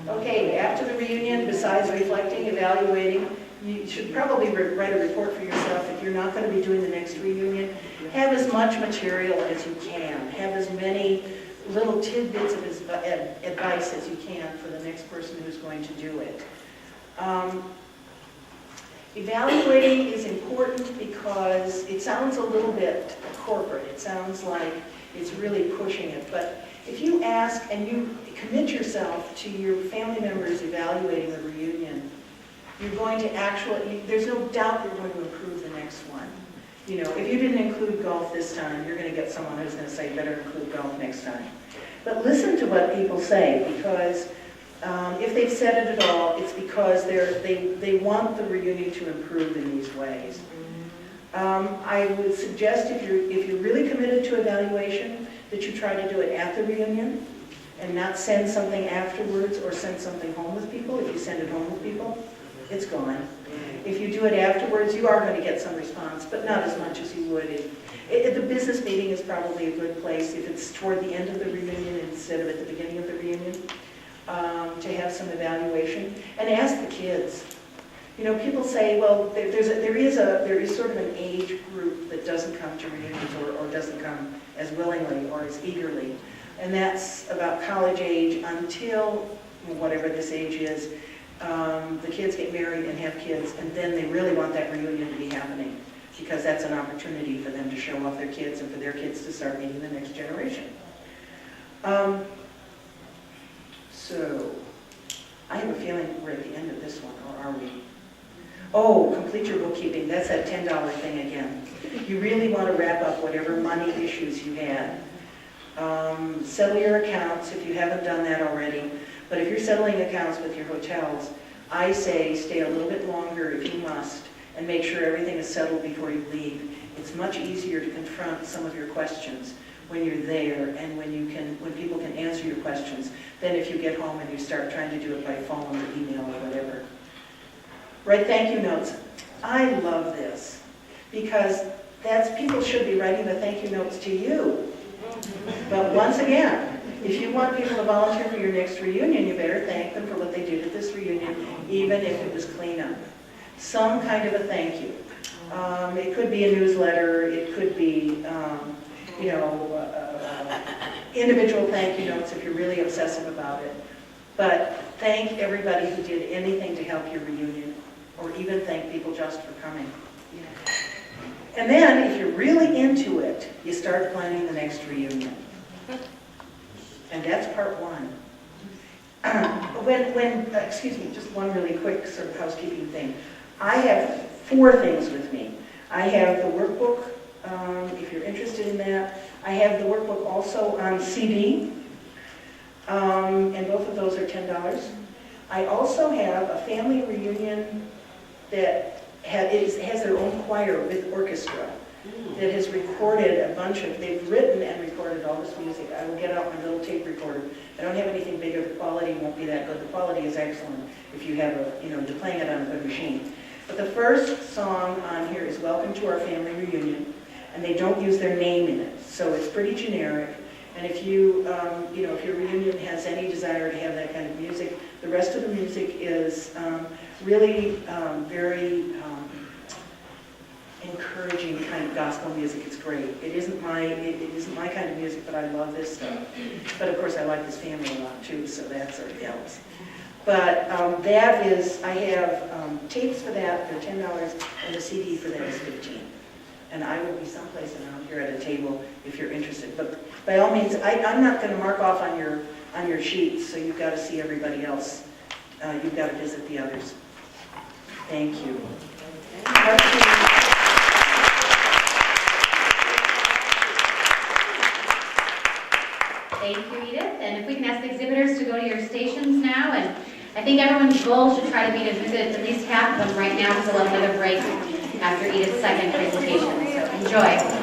Okay, after the reunion, besides reflecting, evaluating, you should probably write a report for yourself. If you're not going to be doing the next reunion, have as much material as you can. Have as many little tidbits of advice as you can for the next person who's going to do it. Evaluating is important because it sounds a little bit corporate. It sounds like it's really pushing it. But if you ask and you commit yourself to your family members evaluating the reunion, you're going to actually, there's no doubt you're going to improve the next one. You know, if you didn't include golf this time, you're going to get someone who's going to say, better include golf next time. But listen to what people say, because if they've said it at all, it's because they want the reunion to improve in these ways. I would suggest if you're really committed to evaluation, that you try to do it at the reunion and not send something afterwards or send something home with people. If you send it home with people, it's gone. If you do it afterwards, you are going to get some response, but not as much as you would if the business meeting is probably a good place if it's toward the end of the reunion instead of at the beginning of the reunion, to have some evaluation. And ask the kids. You know, people say, well, there is sort of an age group that doesn't come to reunions or doesn't come as willingly or as eagerly. And that's about college age until whatever this age is. The kids get married and have kids, and then they really want that reunion to be happening because that's an opportunity for them to show off their kids and for their kids to start meeting the next generation. So, I have a feeling we're at the end of this one, or are we? Oh, complete your bookkeeping. That's that $10 thing again. You really want to wrap up whatever money issues you had. Settle your accounts if you haven't done that already. But if you're settling accounts with your hotels, I say stay a little bit longer if you must and make sure everything is settled before you leave. It's much easier to confront some of your questions when you're there and when people can answer your questions than if you get home and you start trying to do it by phone or email or whatever. Write thank you notes. I love this because people should be writing the thank you notes to you. But once again, if you want people to volunteer for your next reunion, you better thank them for what they did at this reunion, even if it was cleanup. Some kind of a thank you. It could be a newsletter. It could be, individual thank you notes if you're really obsessive about it. But thank everybody who did anything to help your reunion, or even thank people just for coming. And then, if you're really into it, you start planning the next reunion. And that's part one. Excuse me, just one really quick sort of housekeeping thing. I have 4 things with me. I have the workbook, if you're interested in that. I have the workbook also on CD, and both of those are $10. I also have a family reunion that has their own choir with orchestra that has recorded they've written and recorded all this music. I will get out my little tape recorder. I don't have anything bigger. The quality won't be that good. The quality is excellent if you have you're playing it on a good machine. But the first song on here is Welcome to Our Family Reunion, and they don't use their name in it, so it's pretty generic. And if if your reunion has any desire to have that kind of music, the rest of the music is really very encouraging kind of gospel music. It's great. It isn't my kind of music, but I love this stuff. But of course, I like this family a lot too, so that sort of helps. But I have tapes for that, they're $10, and the CD for that is $15. And I will be someplace around here at a table if you're interested. But by all means, I'm not going to mark off on your sheets, so you've got to see everybody else. You've got to visit the others. Thank you. Thank you, Edith. And if we can ask the exhibitors to go to your stations now, and I think everyone's goal should try to be to visit at least half of them right now, because we'll have another break after Edith's second presentation. So enjoy.